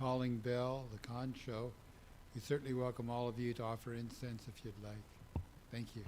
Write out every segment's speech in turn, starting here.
calling bell, the concho. We certainly welcome all of you to offer incense if you'd like. Thank you.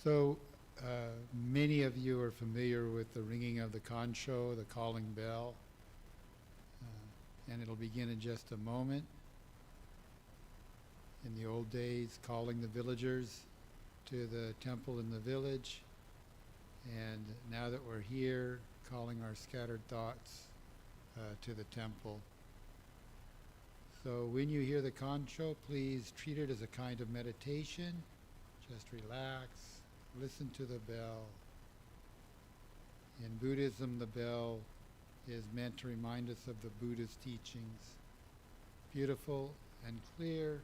So many of you are familiar with the ringing of the concho, the calling bell, and it'll begin in just a moment. In the old days, calling the villagers to the temple in the village, and now that we're here, calling our scattered thoughts to the temple. So when you hear the concho, please treat it as a kind of meditation. Just relax, listen to the bell. In Buddhism, the bell is meant to remind us of the Buddha's teachings. Beautiful and clear,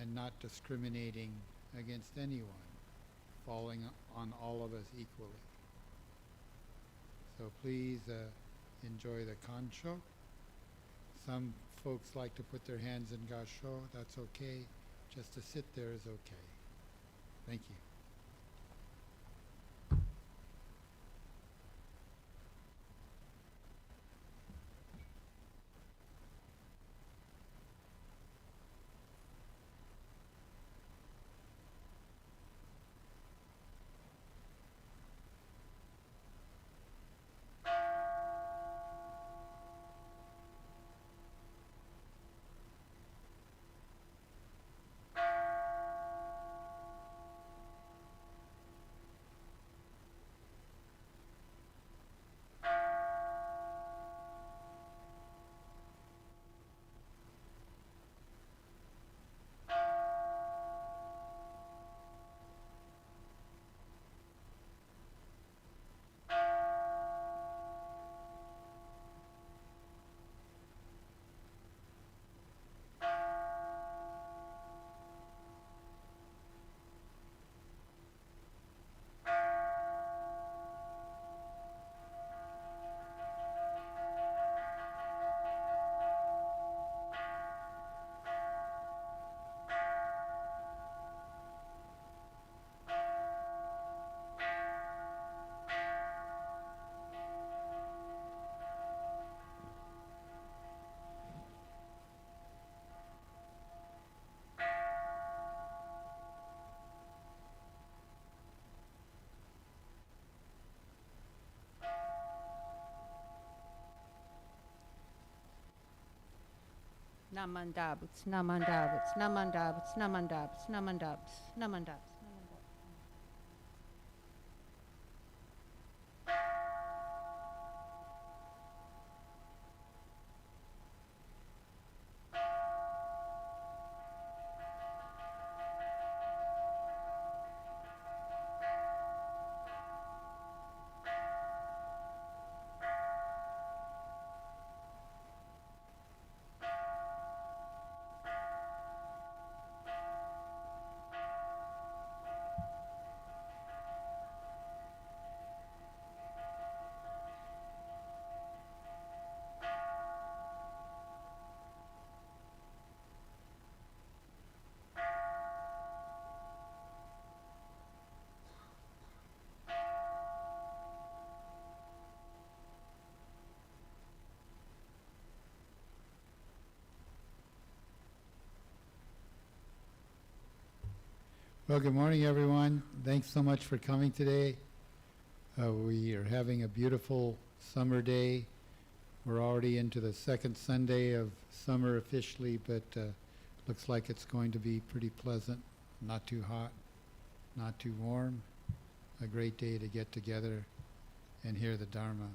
and not discriminating against anyone, falling on all of us equally. So please enjoy the concho. Some folks like to put their hands in gasho. That's okay. Just to sit there is okay. Thank you. Namandabs, namandabs, namandabs, namandabs, namandabs, namandabs. Well, good morning, everyone. Thanks so much for coming today. We are having a beautiful summer day. We're already into the second Sunday of summer officially, but looks like it's going to be pretty pleasant, not too hot, not too warm. A great day to get together and hear the Dharma.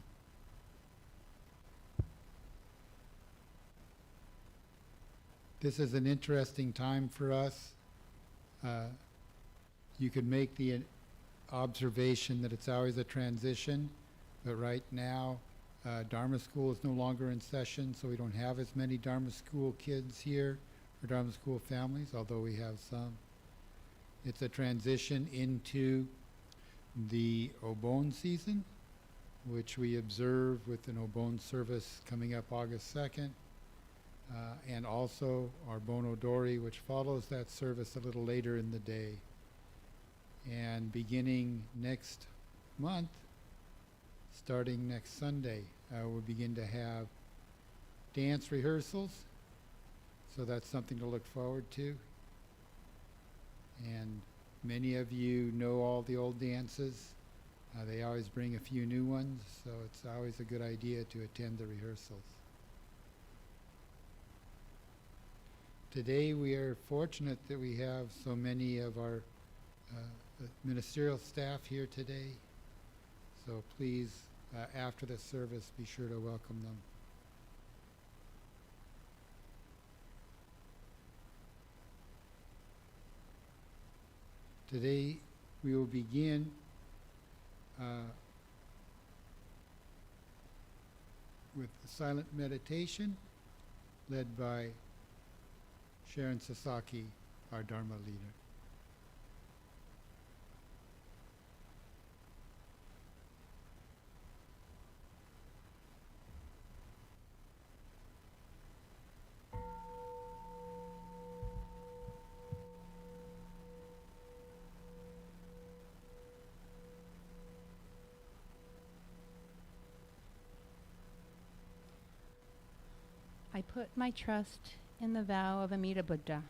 This is an interesting time for us. You could make the observation that it's always a transition, but right now Dharma school is no longer in session, so we don't have as many Dharma school kids here, or Dharma school families, although we have some. It's a transition into the Obon season, which we observe with an Obon service coming up August 2nd, and also our Bon Odori, which follows that service a little later in the day. And beginning next month, starting next Sunday, we'll begin to have dance rehearsals. So that's something to look forward to. And Many of you know all the old dances. They always bring a few new ones, so it's always a good idea to attend the rehearsals. Today we are fortunate that we have so many of our ministerial staff here today, so please, after the service, be sure to welcome them. Today we will begin with the silent meditation led by Sharon Sasaki, our Dharma leader. I put my trust in the vow of Amida Buddha.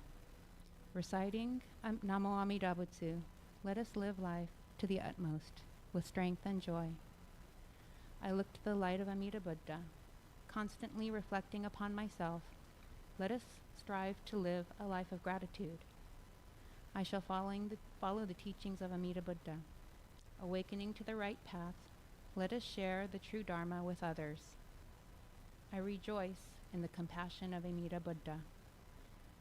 Reciting Namo Amida Butsu, let us live life to the utmost with strength and joy. I look to the light of Amida Buddha, constantly reflecting upon myself. Let us strive to live a life of gratitude. I shall follow the teachings of Amida Buddha. Awakening to the right path, let us share the true Dharma with others. I rejoice in the compassion of Amida Buddha.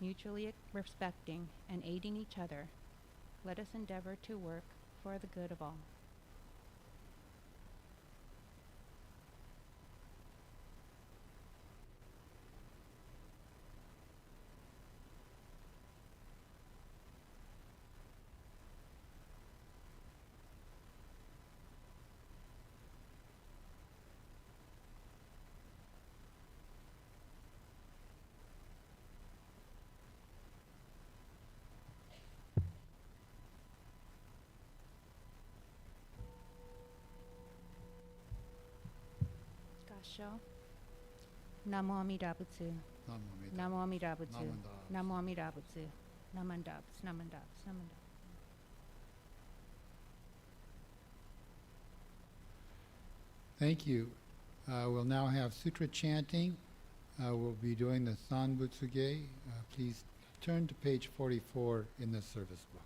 Mutually respecting and aiding each other, let us endeavor to work for the good of all. Namo Amida Butsu. Namo Amida Butsu. Namo Amida Butsu. Namandabs, namandabs, namandabs. Thank you. We'll now have sutra chanting. We'll be doing the Sanbutsuge. Please turn to page 44 in the service book.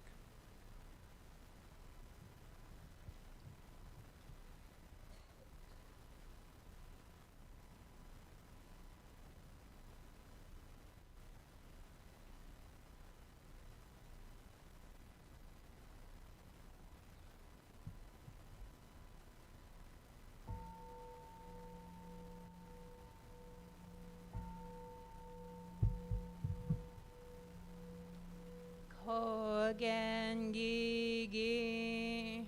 Gigi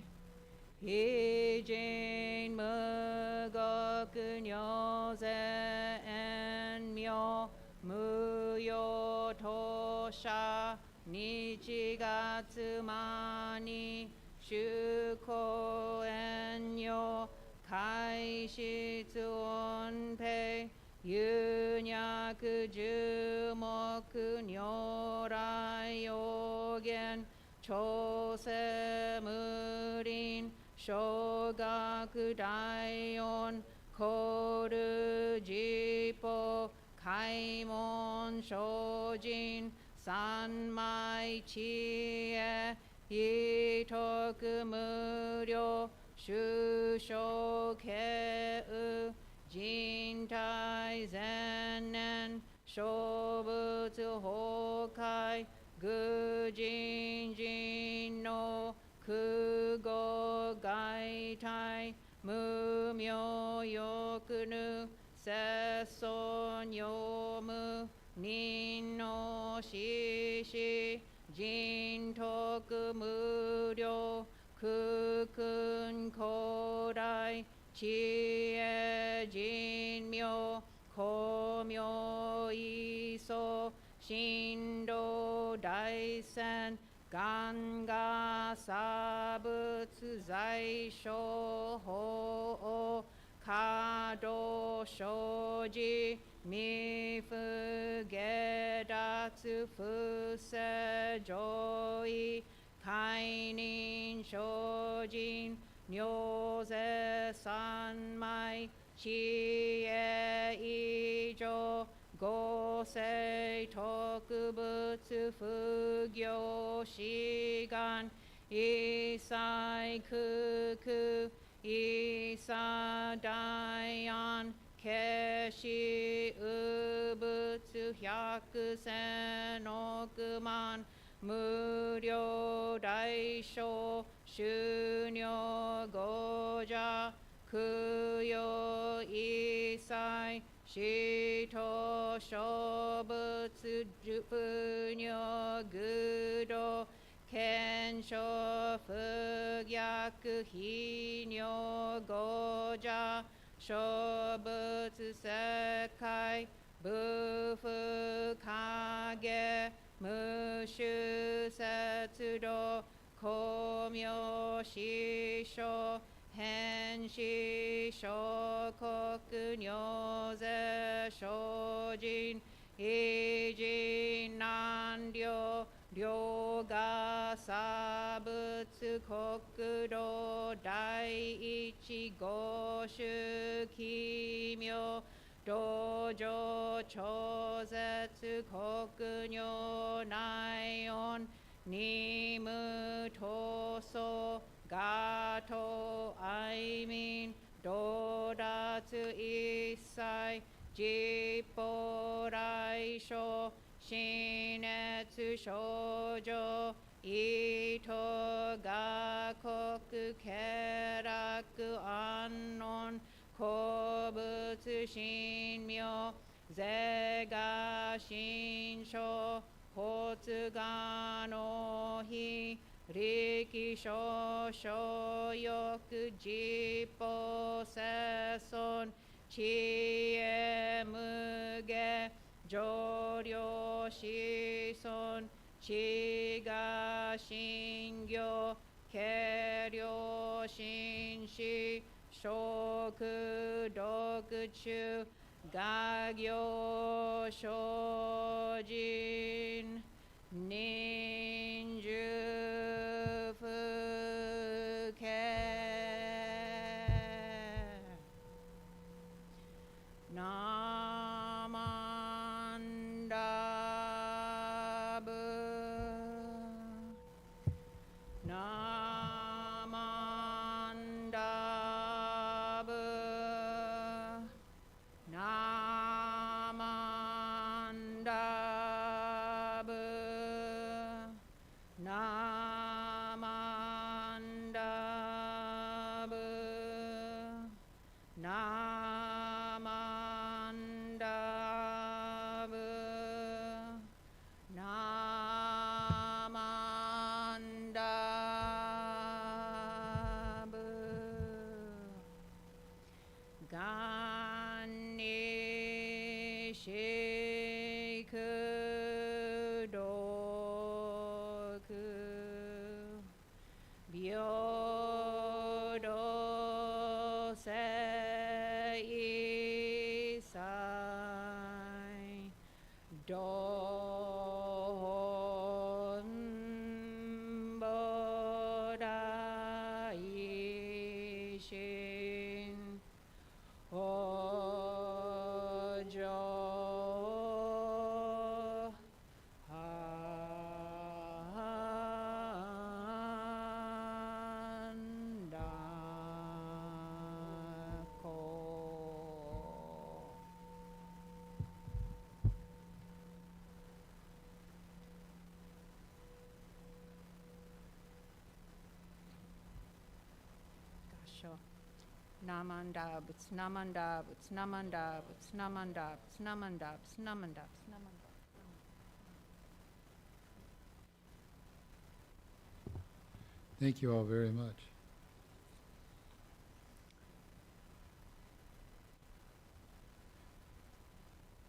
Hijin Mugokunyoze and Myo Muyo Tosha Nichigatsumani Shuko Enyo Kaishitsu Onpei Yunyaku Jumoku Nyorai Yogen Chose Murin Shogaku Daion Koru Jipo Kaimon Shojin Sanmai Chie Itoku Muryo Shushoke Jintai Zennen Shobutsu Hokai Gujin Jin no Kugo Gaitai Mumyo Yokunu Sesson Yomu Ninno Shishi Jintoku Muryo Kukun Kodai Chie Jinmyo Komyo Iso Shindo Daisen Ganga Sabutsu Zai Sho Ho Kado Shoji Mifu Gedatsu Fuse Joi Kai 大人精進如是三昧知恵以上五世特物不行志願一切空空一切大安決し有物百千億万無料大小収入五者供養一切使徒諸物不入愚道賢書不逆非尿五者諸物世界不不影無臭節度光明師匠変死小国尿税精進偉人難量量が差物国土第一五種奇妙道場超絶国尿内音任務闘争ガト愛民道達一切実法来生心熱症状意図雅国経絡安穏好物神妙是が心象発願の日力少々欲実法世尊知恵無下上量子孫知が信行軽量心死食読中画行精進忍辱不敬ナマンダブナマンダブナマンダブナマンダブナマンダブナマンダブガンニシクドク平等性一切どんぼ大心お嬢なんだこ合唱ナマンダブツナマンダブツナマンダブツナマンダブツナマンダブツナマンダブツナマンダブ Thank you all very much.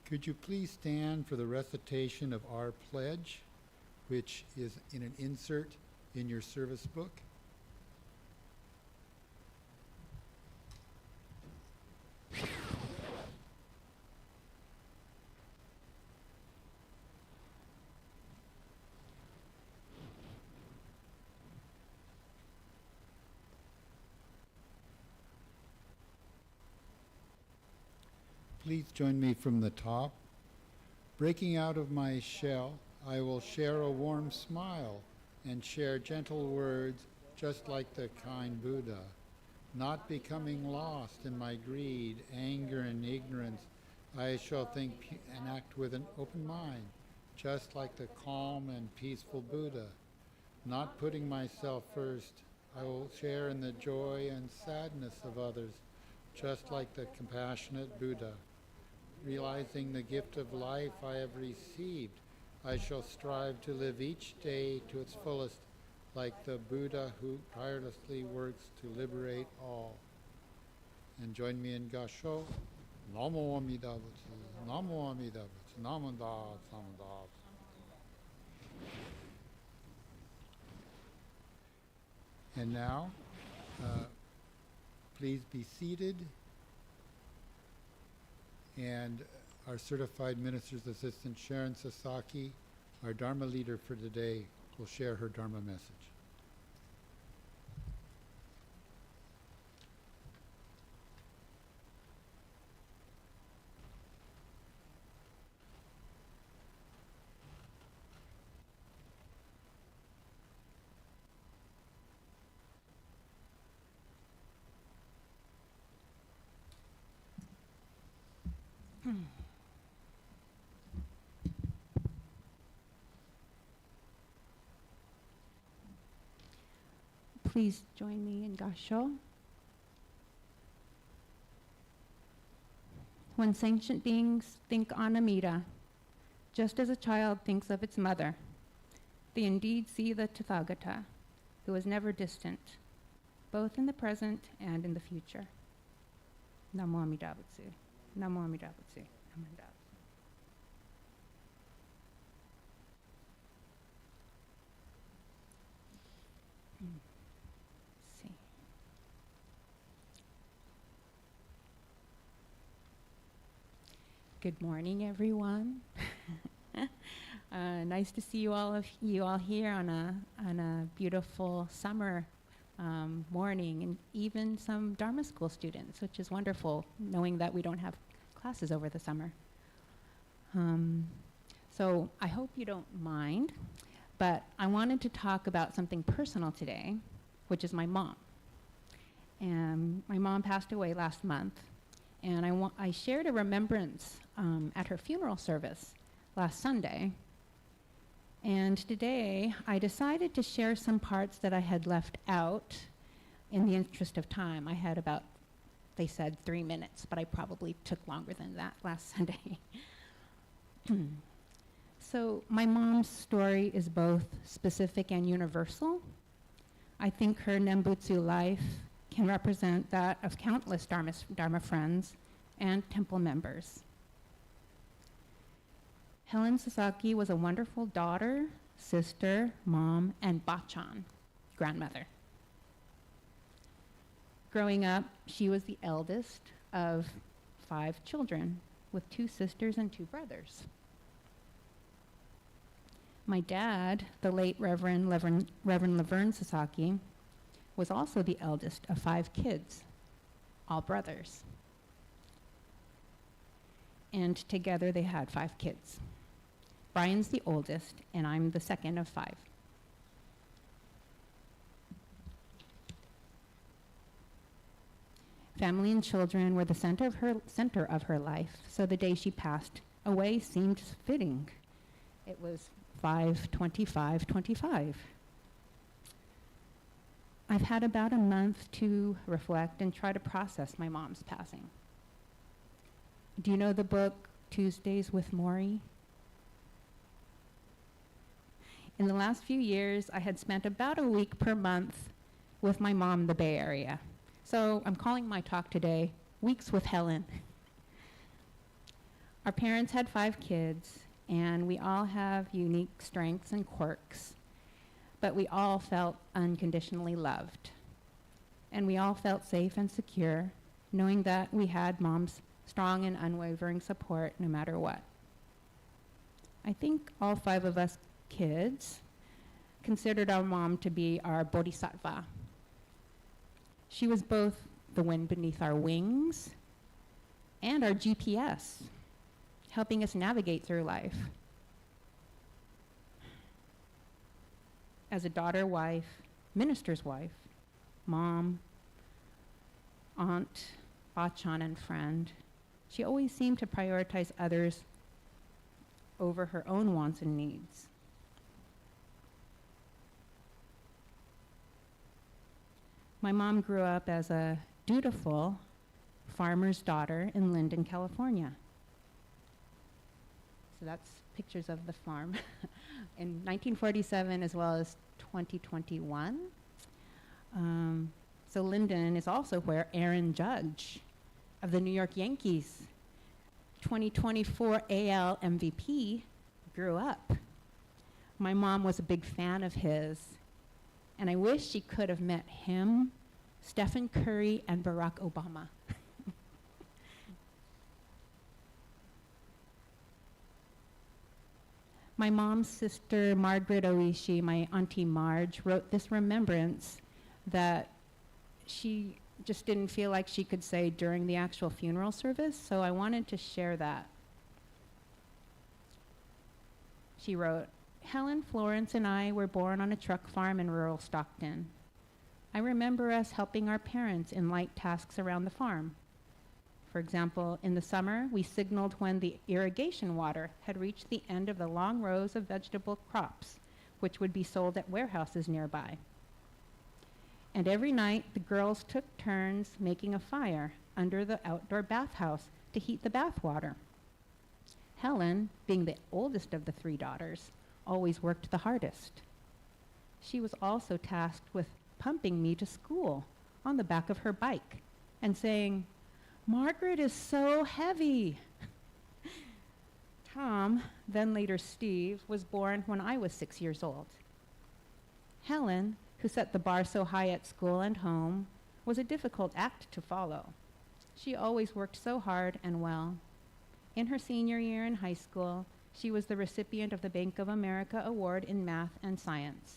Could you please stand for the recitation of our pledge, which is in an insert in your service book? Please join me from the top. Breaking out of my shell, I will share a warm smile and share gentle words just like the kind Buddha. Not becoming lost in my greed, anger, and ignorance, I shall think and act with an open mind, just like the calm and peaceful Buddha. Not putting myself first, I will share in the joy and sadness of others, just like the compassionate Buddha. Realizing the gift of life I have received, I shall strive to live each day to its fullest, like the Buddha who tirelessly works to liberate all. And join me in Gasho. Namo Amida Butsu, Namo Amida Butsu, Namo Da, Namo Da. And now, please be seated. And our Certified Minister's Assistant, Sharon Sasaki, our Dharma leader for today, will share her Dharma message. Please join me in Gasho. When sentient beings think on Amida, just as a child thinks of its mother, they indeed see the Tathagata, who is never distant, both in the present and in the future. Namo Amida Butsu. Namo Amida Butsu. Namo Amida Butsu. See. Good morning, everyone. Nice to see you all here on a beautiful summer morning, and even some Dharma school students, which is wonderful, knowing that we don't have classes over the summer. So I hope you don't mind, but I wanted to talk about something personal today, which is my mom. And my mom passed away last month, and I shared a remembrance at her funeral service last Sunday. And today, I decided to share some parts that I had left out in the interest of time. I had about, they said 3 minutes, but I probably took longer than that last Sunday. So my mom's story is both specific and universal. I think her Nembutsu life can represent that of countless Dharma friends and temple members. Helen Sasaki was a wonderful daughter, sister, mom, and bachan, grandmother. Growing up, she was the eldest of 5 children, with 2 sisters and 2 brothers. My dad, the late Reverend Laverne Sasaki, was also the eldest of 5 kids, all brothers. And together they had 5 kids. Brian's the oldest, and I'm the second of 5. Family and children were the center of her life, so the day she passed away seemed fitting. It was 5/25/25. I've had about a month to reflect and try to process my mom's passing. Do you know the book Tuesdays with Maury? In the last few years, I had spent about a week per month with my mom in the Bay Area. So I'm calling my talk today, Weeks with Helen. Our parents had 5 kids, and we all have unique strengths and quirks, but we all felt unconditionally loved. And we all felt safe and secure, knowing that we had mom's strong and unwavering support no matter what. I think all 5 of us kids considered our mom to be our bodhisattva. She was both the wind beneath our wings and our GPS, helping us navigate through life. As a daughter, wife, minister's wife, mom, aunt, bachan, and friend, she always seemed to prioritize others over her own wants and needs. My mom grew up as a dutiful farmer's daughter in Linden, California. So that's pictures of the farm in 1947 as well as 2021. So Linden is also where Aaron Judge of the New York Yankees, 2024 AL MVP, grew up. My mom was a big fan of his, and I wish she could have met him, Stephen Curry, and Barack Obama. My mom's sister, Margaret Oishi, my auntie Marge, wrote this remembrance that she just didn't feel like she could say during the actual funeral service, so I wanted to share that. She wrote, Helen, Florence, and I were born on a truck farm in rural Stockton. I remember us helping our parents in light tasks around the farm. For example, in the summer, we signaled when the irrigation water had reached the end of the long rows of vegetable crops, which would be sold at warehouses nearby. And every night, the girls took turns making a fire under the outdoor bathhouse to heat the bath water. Helen, being the oldest of the three daughters, always worked the hardest. She was also tasked with pumping me to school on the back of her bike and saying, Margaret is so heavy. Tom, then later Steve, was born when I was 6 years old. Helen, who set the bar so high at school and home, was a difficult act to follow. She always worked so hard and well. In her senior year in high school, she was the recipient of the Bank of America Award in Math and Science.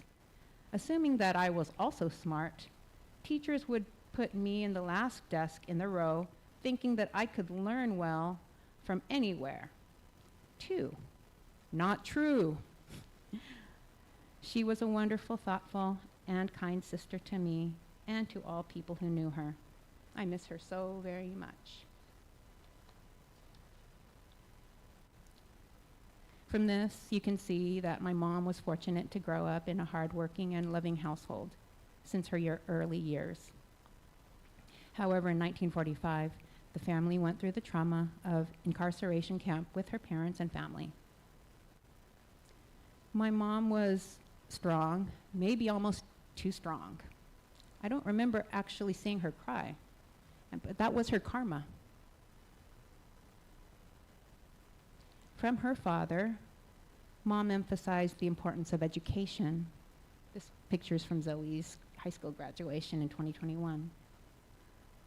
Assuming that I was also smart, teachers would put me in the last desk in the row, thinking that I could learn well from anywhere. 2, not true. She was a wonderful, thoughtful, and kind sister to me and to all people who knew her. I miss her so very much. From this, you can see that my mom was fortunate to grow up in a hardworking and loving household since her early years. However, in 1945, the family went through the trauma of incarceration camp with her parents and family. My mom was strong, maybe almost too strong. I don't remember actually seeing her cry, but that was her karma. From her father, Mom emphasized the importance of education. This picture is from Zoe's high school graduation in 2021.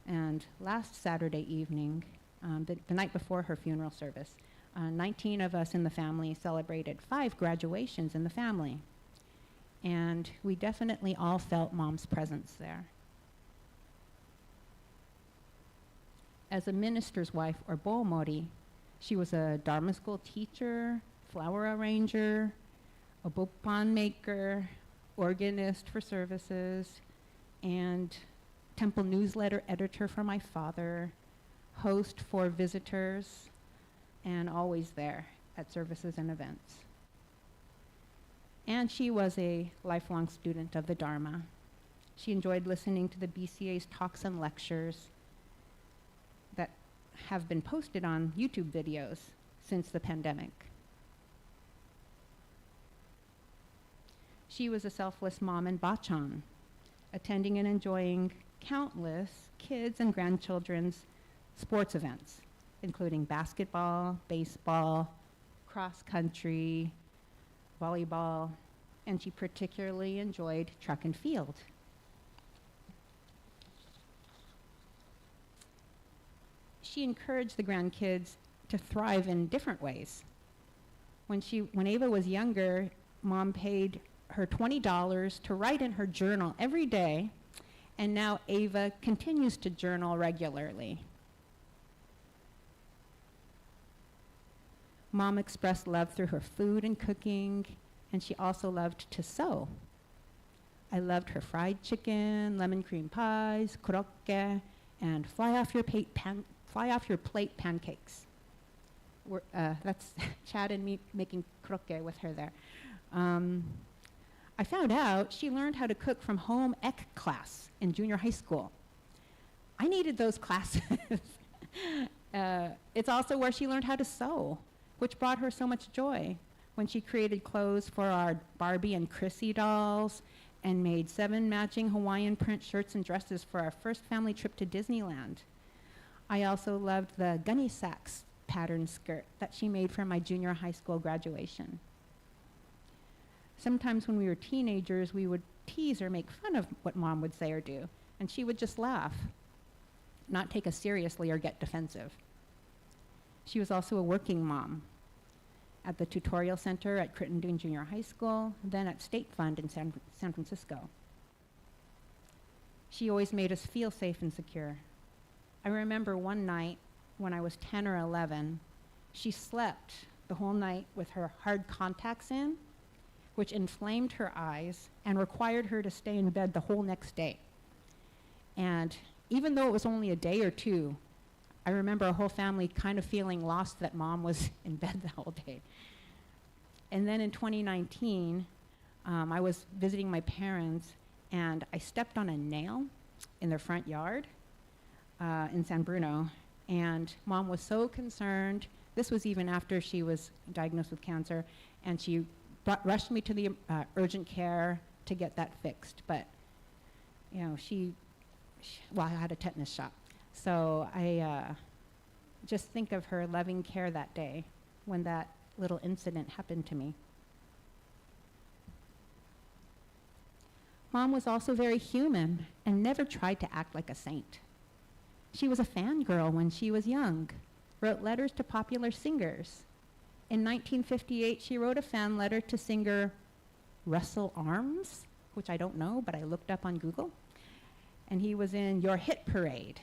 And last Saturday evening, the night before her funeral service, 19 of us in the family celebrated 5 graduations in the family. And we definitely all felt Mom's presence there. As a minister's wife, or Bomori, she was a Dharma school teacher, flower arranger, a bopan maker, organist for services, and temple newsletter editor for my father, host for visitors, and always there at services and events. And she was a lifelong student of the Dharma. She enjoyed listening to the BCA's talks and lectures that have been posted on YouTube videos since the pandemic. She was a selfless mom and bachan, attending and enjoying countless kids and grandchildren's sports events, including basketball, baseball, cross country, volleyball, and she particularly enjoyed track and field. She encouraged the grandkids to thrive in different ways. When Ava was younger, Mom paid her $20 to write in her journal every day, and now Ava continues to journal regularly. Mom expressed love through her food and cooking, and she also loved to sew. I loved her fried chicken, lemon cream pies, korokke, and fly off your plate pancakes. That's Chad and me making korokke with her there. I found out she learned how to cook from home ec class in junior high school. I needed those classes. It's also where she learned how to sew, which brought her so much joy when she created clothes for our Barbie and Chrissy dolls and made 7 matching Hawaiian print shirts and dresses for our first family trip to Disneyland. I also loved the gunny sacks pattern skirt that she made for my junior high school graduation. Sometimes when we were teenagers, we would tease or make fun of what Mom would say or do, and she would just laugh, not take us seriously or get defensive. She was also a working mom at the tutorial center at Crittenden Junior High School, then at State Fund in San Francisco. She always made us feel safe and secure. I remember one night when I was 10 or 11, she slept the whole night with her hard contacts in, which inflamed her eyes and required her to stay in bed the whole next day. And even though it was only a day or two, I remember our whole family kind of feeling lost that Mom was in bed the whole day. And then in 2019, I was visiting my parents, and I stepped on a nail in their front yard in San Bruno, and Mom was so concerned. This was even after she was diagnosed with cancer, and she rushed me to the urgent care to get that fixed. But, you know, I had a tetanus shot. So I just think of her loving care that day when that little incident happened to me. Mom was also very human and never tried to act like a saint. She was a fangirl when she was young, wrote letters to popular singers. In 1958, she wrote a fan letter to singer Russell Arms, which I don't know, but I looked up on Google. And he was in Your Hit Parade.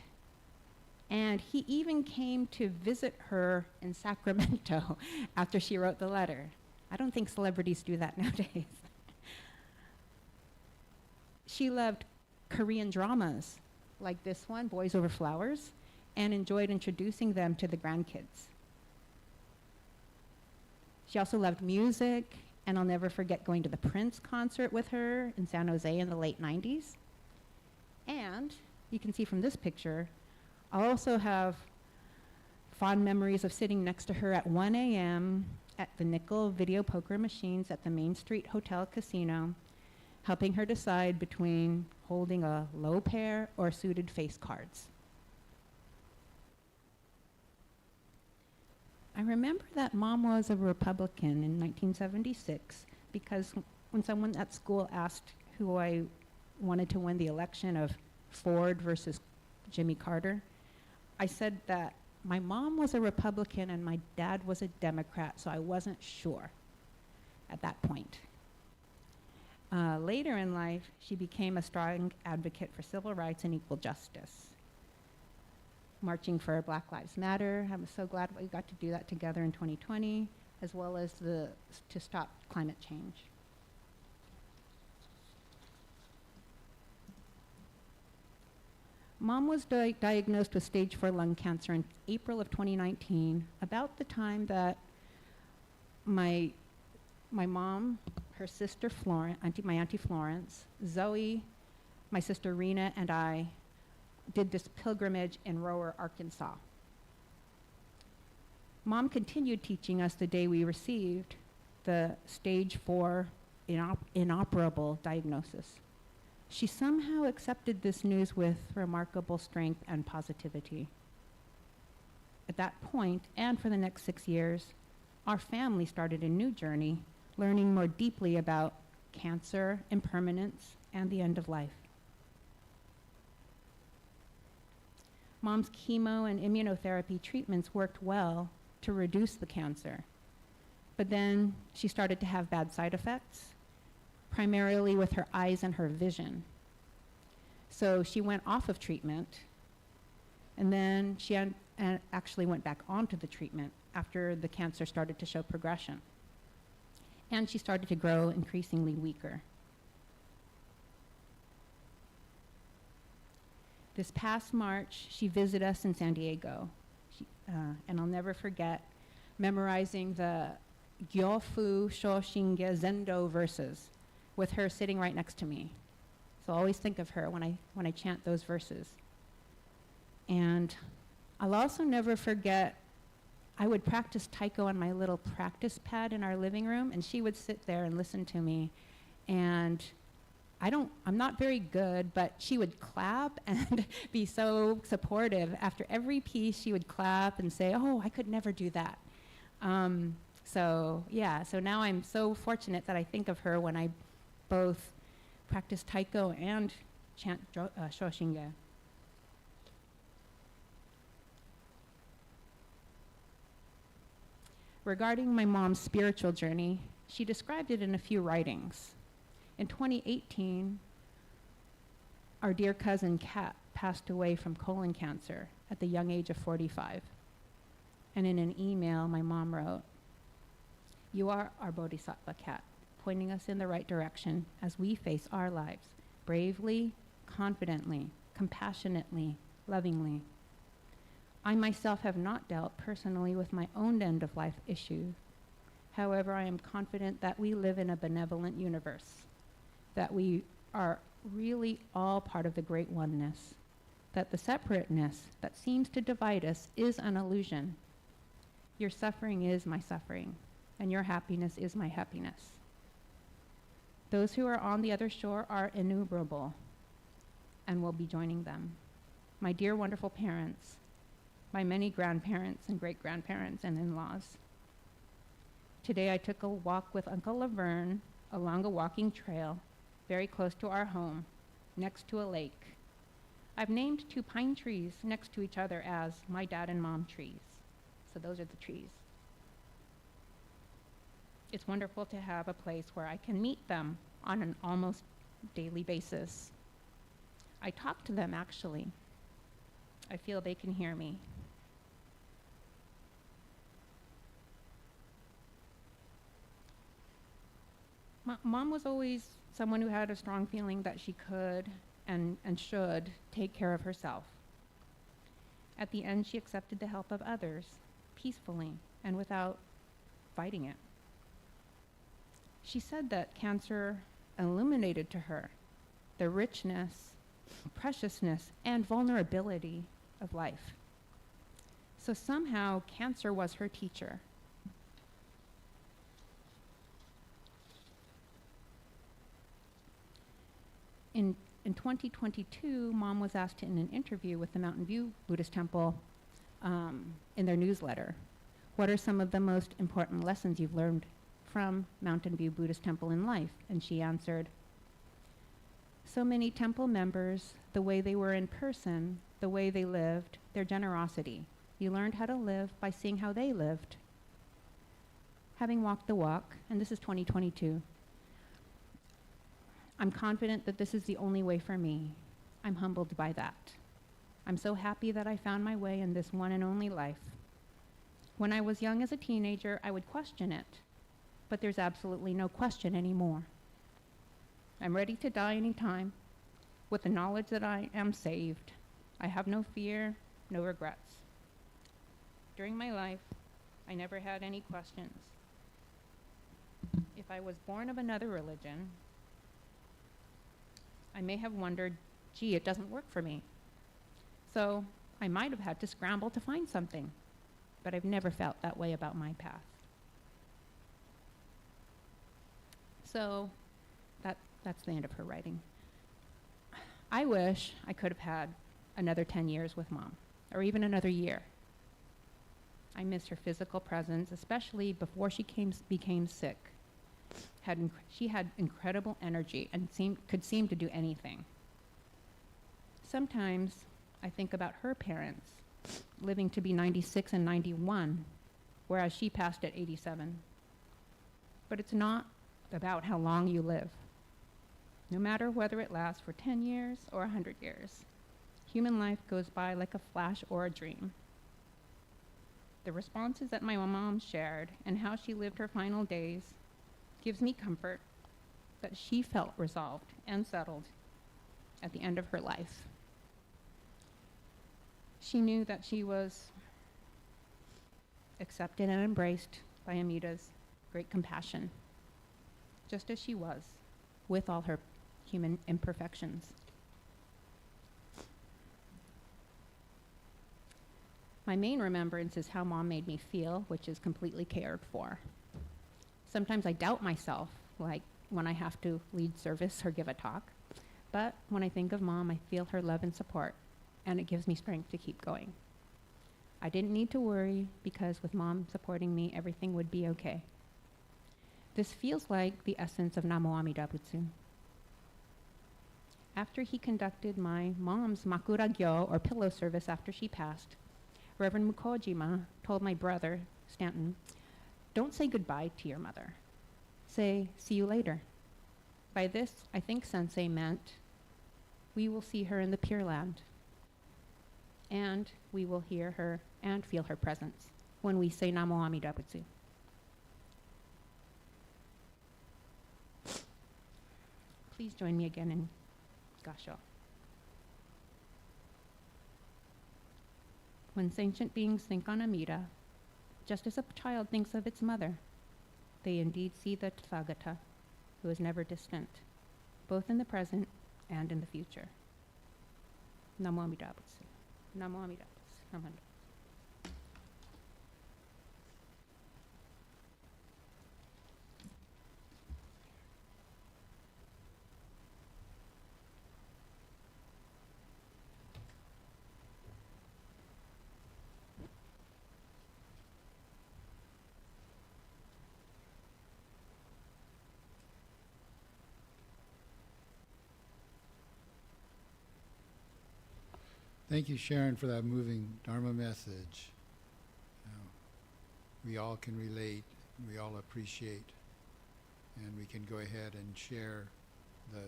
And he even came to visit her in Sacramento after she wrote the letter. I don't think celebrities do that nowadays. She loved Korean dramas like this one, Boys Over Flowers, and enjoyed introducing them to the grandkids. She also loved music, and I'll never forget going to the Prince concert with her in San Jose in the late 90s. And you can see from this picture, I also have fond memories of sitting next to her at 1 a.m. at the nickel video poker machines at the Main Street Hotel Casino, helping her decide between holding a low pair or suited face cards. I remember that Mom was a Republican in 1976 because when someone at school asked who I wanted to win the election of Ford versus Jimmy Carter, I said that my mom was a Republican and my dad was a Democrat, so I wasn't sure at that point. Later in life, she became a strong advocate for civil rights and equal justice, marching for Black Lives Matter. I'm so glad we got to do that together in 2020, as well as to stop climate change. Mom was diagnosed with stage 4 lung cancer in April of 2019, about the time that my mom, her sister Florence, my auntie Florence, Zoe, my sister Rena, and I did this pilgrimage in Rower, Arkansas. Mom continued teaching us the day we received the stage 4 inoperable diagnosis. She somehow accepted this news with remarkable strength and positivity. At that point, and for the next 6 years, our family started a new journey, learning more deeply about cancer, impermanence, and the end of life. Mom's chemo and immunotherapy treatments worked well to reduce the cancer, but then she started to have bad side effects, primarily with her eyes and her vision. So she went off of treatment, and then she and actually went back onto the treatment after the cancer started to show progression. And she started to grow increasingly weaker. This past March, she visited us in San Diego. And I'll never forget memorizing the Gyofu Shoshinge Zendo verses with her sitting right next to me. So I always think of her when I chant those verses. And I'll also never forget, I would practice taiko on my little practice pad in our living room, and she would sit there and listen to me. And I'm not very good, but she would clap and be so supportive. After every piece, she would clap and say, oh, I could never do that. So now I'm so fortunate that I think of her when I both practice taiko and chant Shoshinge. Regarding my mom's spiritual journey, she described it in a few writings. In 2018, our dear cousin Kat passed away from colon cancer at the young age of 45. And in an email, my mom wrote, "You are our Bodhisattva, Kat, pointing us in the right direction as we face our lives, bravely, confidently, compassionately, lovingly. I myself have not dealt personally with my own end-of-life issue. However, I am confident that we live in a benevolent universe, that we are really all part of the great oneness, that the separateness that seems to divide us is an illusion. Your suffering is my suffering, and your happiness is my happiness. Those who are on the other shore are innumerable, and will be joining them. My dear wonderful parents, my many grandparents and great-grandparents and in-laws. Today I took a walk with Uncle Laverne along a walking trail very close to our home, next to a lake. I've named 2 pine trees next to each other as my dad and mom trees. So those are the trees. It's wonderful to have a place where I can meet them on an almost daily basis. I talk to them, actually. I feel they can hear me. Mom was always someone who had a strong feeling that she could and should take care of herself. At the end, she accepted the help of others, peacefully and without fighting it. She said that cancer illuminated to her the richness, preciousness, and vulnerability of life. So somehow, cancer was her teacher. In 2022, Mom was asked in an interview with the Mountain View Buddhist Temple in their newsletter, what are some of the most important lessons you've learned from Mountain View Buddhist Temple in life? And she answered, so many temple members, the way they were in person, the way they lived, their generosity. You learned how to live by seeing how they lived. Having walked the walk, and this is 2022, I'm confident that this is the only way for me. I'm humbled by that. I'm so happy that I found my way in this one and only life. When I was young as a teenager, I would question it, but there's absolutely no question anymore. I'm ready to die anytime with the knowledge that I am saved. I have no fear, no regrets. During my life, I never had any questions. If I was born of another religion, I may have wondered, gee, it doesn't work for me. So I might have had to scramble to find something, but I've never felt that way about my path. So that's the end of her writing. I wish I could have had another 10 years with Mom, or even another year. I miss her physical presence, especially before she became sick. She had incredible energy and could seem to do anything. Sometimes I think about her parents living to be 96 and 91, whereas she passed at 87. But it's not about how long you live, no matter whether it lasts for 10 years or 100 years. Human life goes by like a flash or a dream. The responses that my mom shared and how she lived her final days gives me comfort that she felt resolved and settled at the end of her life. She knew that she was accepted and embraced by Amita's great compassion, just as she was, with all her human imperfections. My main remembrance is how Mom made me feel, which is completely cared for. Sometimes I doubt myself, like when I have to lead service or give a talk. But when I think of Mom, I feel her love and support, and it gives me strength to keep going. I didn't need to worry because with Mom supporting me, everything would be okay. This feels like the essence of Namo Amida Butsu. After he conducted my mom's Makura Gyo, or pillow service after she passed, Reverend Mukojima told my brother, Stanton, "Don't say goodbye to your mother. Say, see you later." By this, I think Sensei meant we will see her in the Pure Land, and we will hear her and feel her presence when we say Namo Amida Butsu. Please join me again in Gasho. When sentient beings think on Amida, just as a child thinks of its mother, they indeed see the Tathagata, who is never distant, both in the present and in the future. Namo Amida Butsu. Namo Amida Butsu. Namo Amida Butsu. Thank you, Sharon, for that moving Dharma message. We all can relate, we all appreciate, and we can go ahead and share the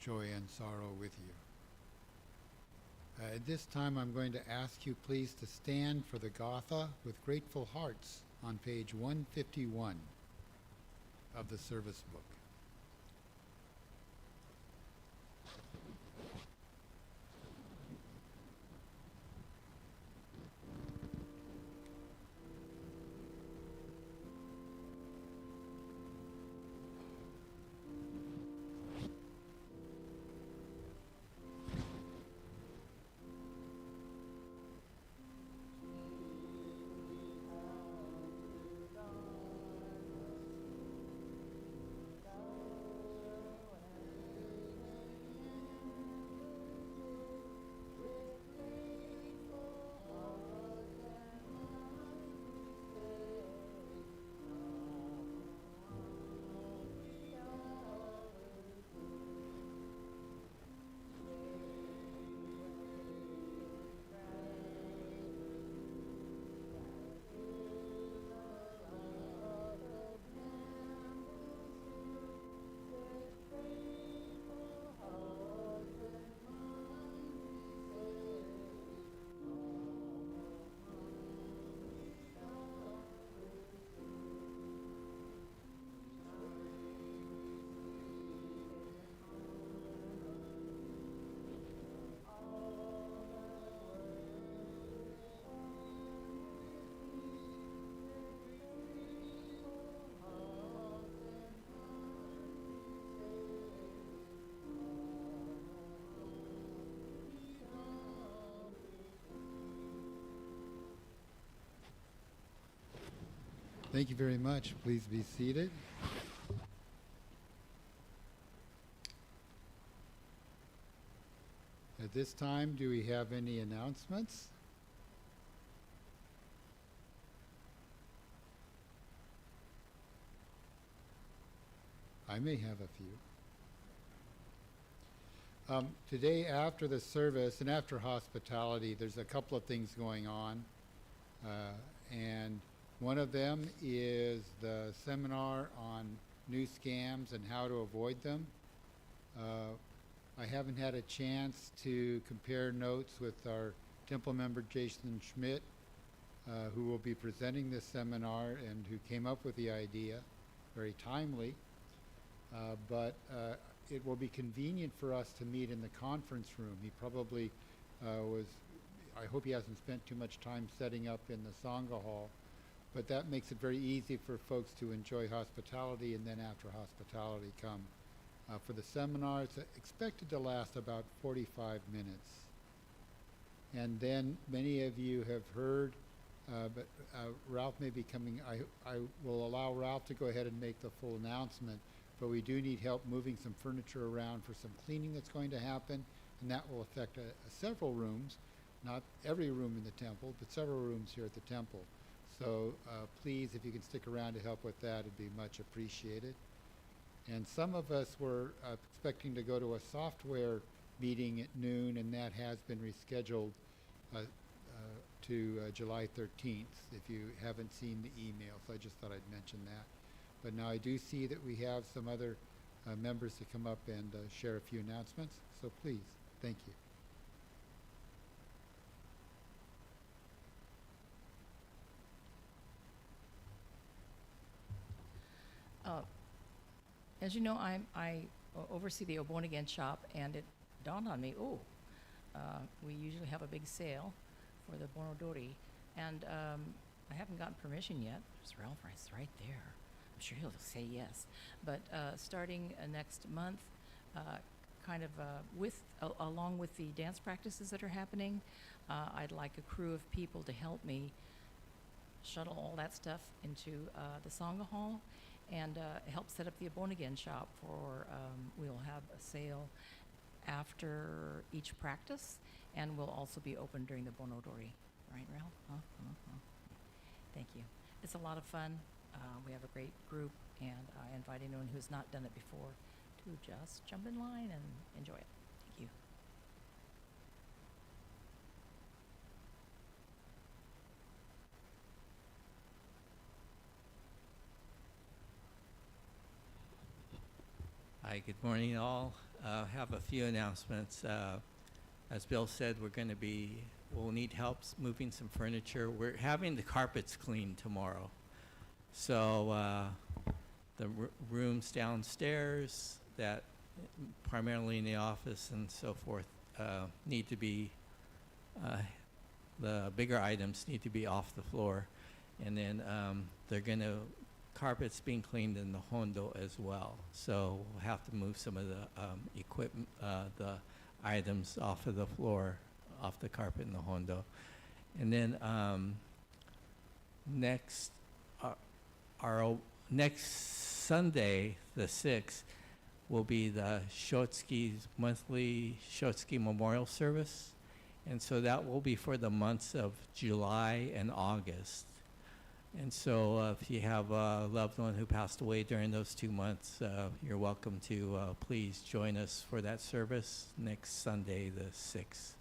joy and sorrow with you. At this time, I'm going to ask you please to stand for the Gatha with grateful hearts on page 151 of the service book. Thank you very much. Please be seated. At this time, do we have any announcements? I may have a few. Today, after the service and after hospitality, there's a couple of things going on. And one of them is the seminar on new scams and how to avoid them. I haven't had a chance to compare notes with our temple member Jason Schmidt who will be presenting this seminar and who came up with the idea, very timely. But it will be convenient for us to meet in the conference room. He probably I hope he hasn't spent too much time setting up in the Sangha hall, but that makes it very easy for folks to enjoy hospitality, and then after hospitality come for the seminar. It's expected to last about 45 minutes. And then many of you have heard, but Ralph may be coming. I will allow Ralph to go ahead and make the full announcement, but we do need help moving some furniture around for some cleaning that's going to happen, and that will affect several rooms, not every room in the temple, but several rooms here at the temple. So please, if you can stick around to help with that, it'd be much appreciated. And some of us were expecting to go to a software meeting at noon, and that has been rescheduled to July 13th, if you haven't seen the email. So I just thought I'd mention that. But now I do see that we have some other members to come up and share a few announcements. So please, thank you. As you know, I oversee the Born Again shop, and it dawned on me, we usually have a big sale for the Bonodori, and I haven't gotten permission yet. There's Ralph right there. I'm sure he'll say yes. But starting next month, along with the dance practices that are happening, I'd like a crew of people to help me shuttle all that stuff into the Sangha hall and help set up the Born Again shop for, we'll have a sale after each practice, and we'll also be open during the Bonodori. Right, Ralph? Thank you. It's a lot of fun. We have a great group, and I invite anyone who's not done it before to just jump in line and enjoy it. Thank you. Hi, good morning all. Have a few announcements. As Bill said, we'll need help moving some furniture. We're having the carpets cleaned tomorrow. So the rooms downstairs that primarily in the office and so forth need to be, the bigger items need to be off the floor. And then carpet's being cleaned in the Hondo as well. So we'll have to move some of the equipment, the items off of the floor, off the carpet in the Hondo. And then our next Sunday, the 6th, will be the Shotsuki's monthly Shotsuki Memorial Service. And so that will be for the months of July and August. And so if you have a loved one who passed away during those 2 months, you're welcome to please join us for that service next Sunday, the 6th.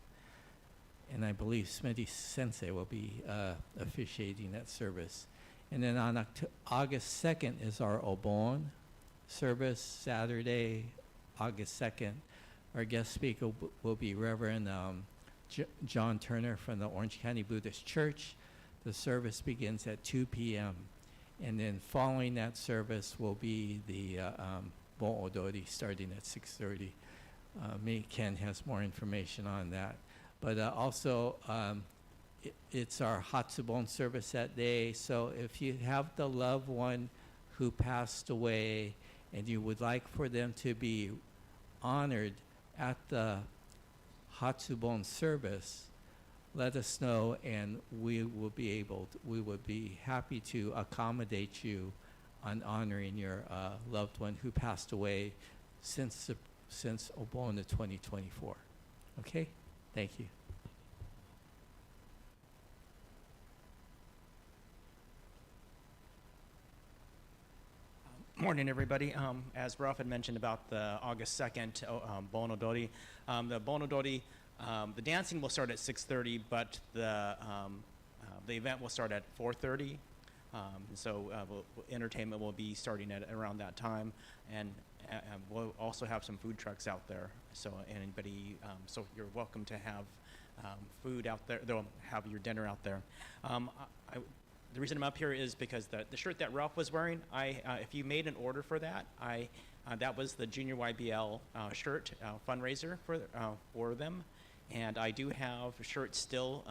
And I believe Smitty Sensei will be officiating that service. And then on August 2nd is our Obon service, Saturday, August 2nd. Our guest speaker will be Reverend John Turner from the Orange County Buddhist Church. The service begins at 2 p.m. And then following that service will be the Bon Odori starting at 6:30. Ken has more information on that. But also, it's our Hatsubon service that day. So if you have the loved one who passed away and you would like for them to be honored at the Hatsubon service, let us know, and we would be happy to accommodate you on honoring your loved one who passed away since Obon 2024. Okay? Thank you. Morning, everybody. As Ralph had mentioned about the August 2nd Bonodori, the Bonodori, the dancing will start at 6:30, but the event will start at 4:30. So entertainment will be starting at around that time, and we'll also have some food trucks out there. So anybody, so you're welcome to have food out there. They'll have your dinner out there. The reason I'm up here is because the shirt that Ralph was wearing, if you made an order for that, that was the Junior YBL shirt fundraiser for them. And I do have shirts still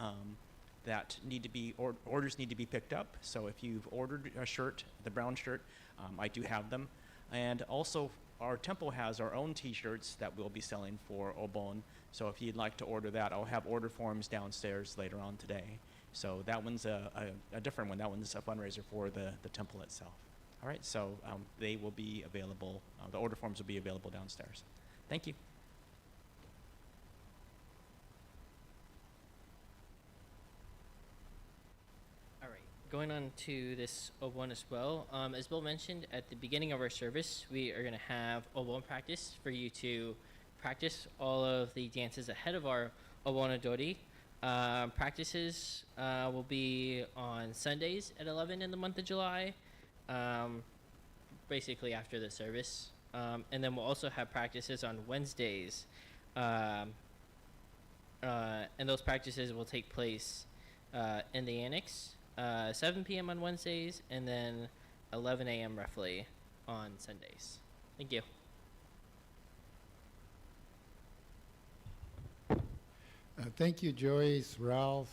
that need to be, orders need to be picked up. So if you've ordered a shirt, the brown shirt, I do have them. And also, our temple has our own t-shirts that we'll be selling for Obon. So if you'd like to order that, I'll have order forms downstairs later on today. So that one's a different one. That one's a fundraiser for the temple itself. All right, so they will be available. The order forms will be available downstairs. Thank you. All right, going on to this Obon as well. As Bill mentioned at the beginning of our service, we are going to have Obon practice for you to practice all of the dances ahead of our Obon Odori. Practices will be on Sundays at 11 in the month of July, basically after the service. And then we'll also have practices on Wednesdays. And those practices will take place in the annex, 7 p.m. on Wednesdays, and then 11 a.m. roughly on Sundays. Thank you. Thank you, Joyce, Ralph,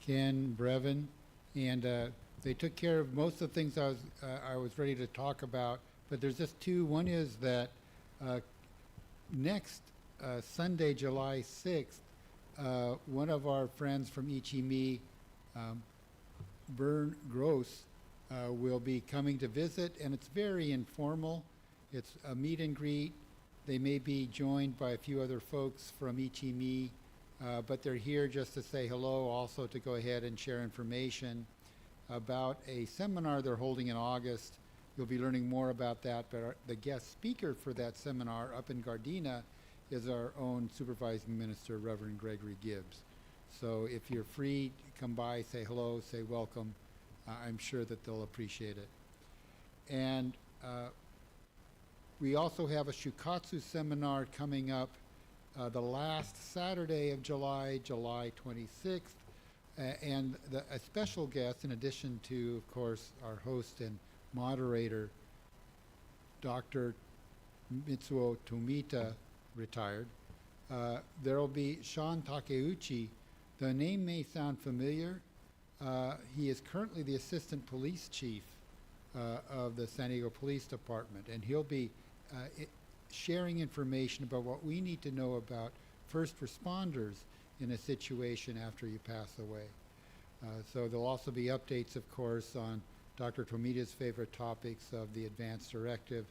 Ken, Brevin, and they took care of most of the things I was ready to talk about, but there's just two. One is that next Sunday, July 6th, one of our friends from Ichimi, Bern Gross, will be coming to visit, and it's very informal. It's a meet and greet. They may be joined by a few other folks from Ichimi, but they're here just to say hello, also to go ahead and share information about a seminar they're holding in August. You'll be learning more about that, but the guest speaker for that seminar up in Gardena is our own supervising minister, Reverend Gregory Gibbs. So if you're free, come by, say hello, say welcome. I'm sure that they'll appreciate it. And we also have a Shukatsu seminar coming up the last Saturday of July, July 26th. And a special guest, in addition to, of course, our host and moderator, Dr. Mitsuo Tomita, retired. There will be Sean Takeuchi. The name may sound familiar. He is currently the assistant police chief of the San Diego Police Department, and he'll be sharing information about what we need to know about first responders in a situation after you pass away. So there'll also be updates, of course, on Dr. Tomita's favorite topics of the advance directive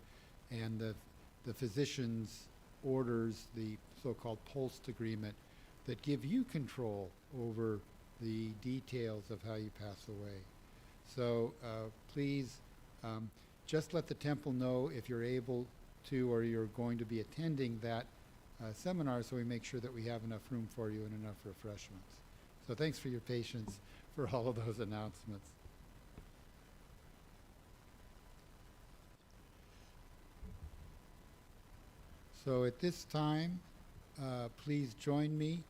and the physician's orders, the so-called PULSE agreement, that give you control over the details of how you pass away. So please just let the temple know if you're able to or you're going to be attending that seminar, so we make sure that we have enough room for you and enough refreshments. So thanks for your patience for all of those announcements. So at this time, please join me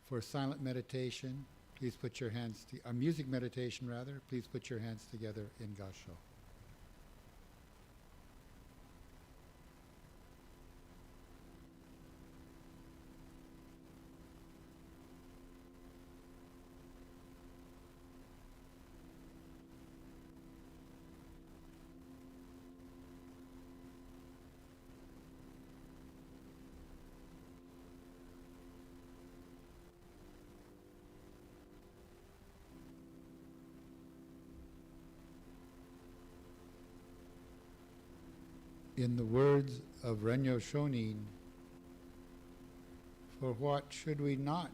for silent meditation. Please put your hands, music meditation rather. Please put your hands together in Gasho. In the words of Renyo Shonin, for what should we not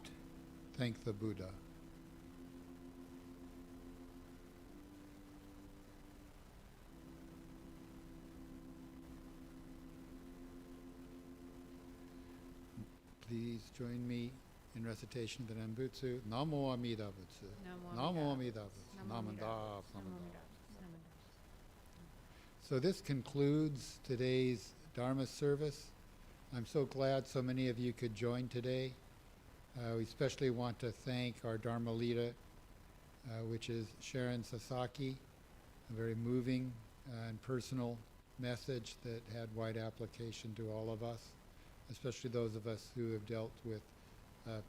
thank the Buddha? Please join me in recitation of the Renbutsu. Namo Amida Butsu. Namo Amida Butsu. Namanda. So this concludes today's Dharma service. I'm so glad so many of you could join today. We especially want to thank our Dharma leader, which is Sharon Sasaki, a very moving and personal message that had wide application to all of us, especially those of us who have dealt with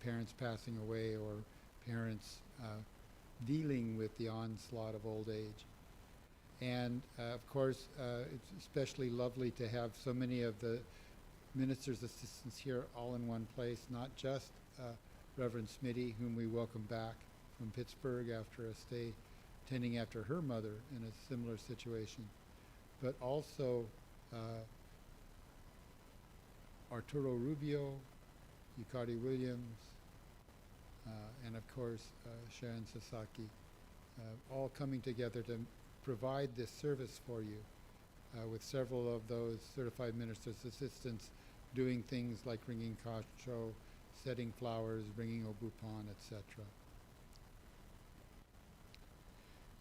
parents passing away or parents dealing with the onslaught of old age. And of course, it's especially lovely to have so many of the ministers' assistants here all in one place, not just Reverend Smitty, whom we welcome back from Pittsburgh after a stay tending after her mother in a similar situation, but also Arturo Rubio, Yukari Williams, and of course Sharon Sasaki, all coming together to provide this service for you, with several of those certified ministers' assistants doing things like ringing kacho, setting flowers, bringing obupan, etc.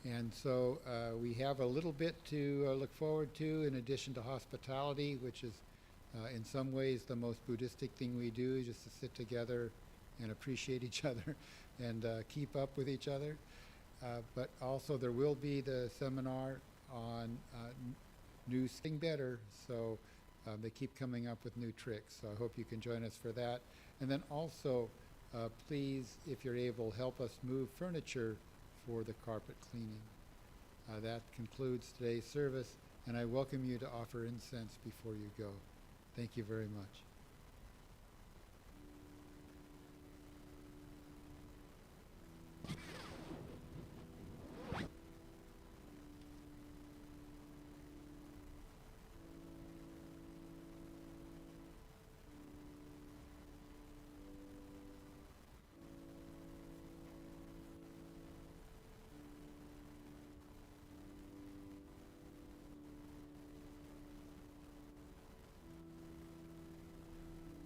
And so we have a little bit to look forward to in addition to hospitality, which is in some ways the most Buddhistic thing we do, just to sit together and appreciate each other and keep up with each other. But also there will be the seminar on new Sing Better, so they keep coming up with new tricks. So I hope you can join us for that. And then also, please, if you're able, help us move furniture for the carpet cleaning. That concludes today's service, and I welcome you to offer incense before you go. Thank you very much.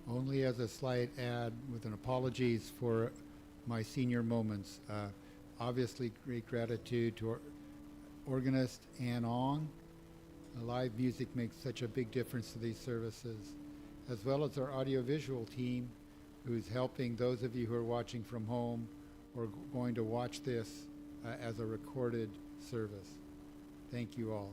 Only as a slight add, with an apologies for my senior moments. Obviously, great gratitude to our organist Ann Ong. Live music makes such a big difference to these services, as well as our audiovisual team, who's helping those of you who are watching from home or going to watch this as a recorded service. Thank you all.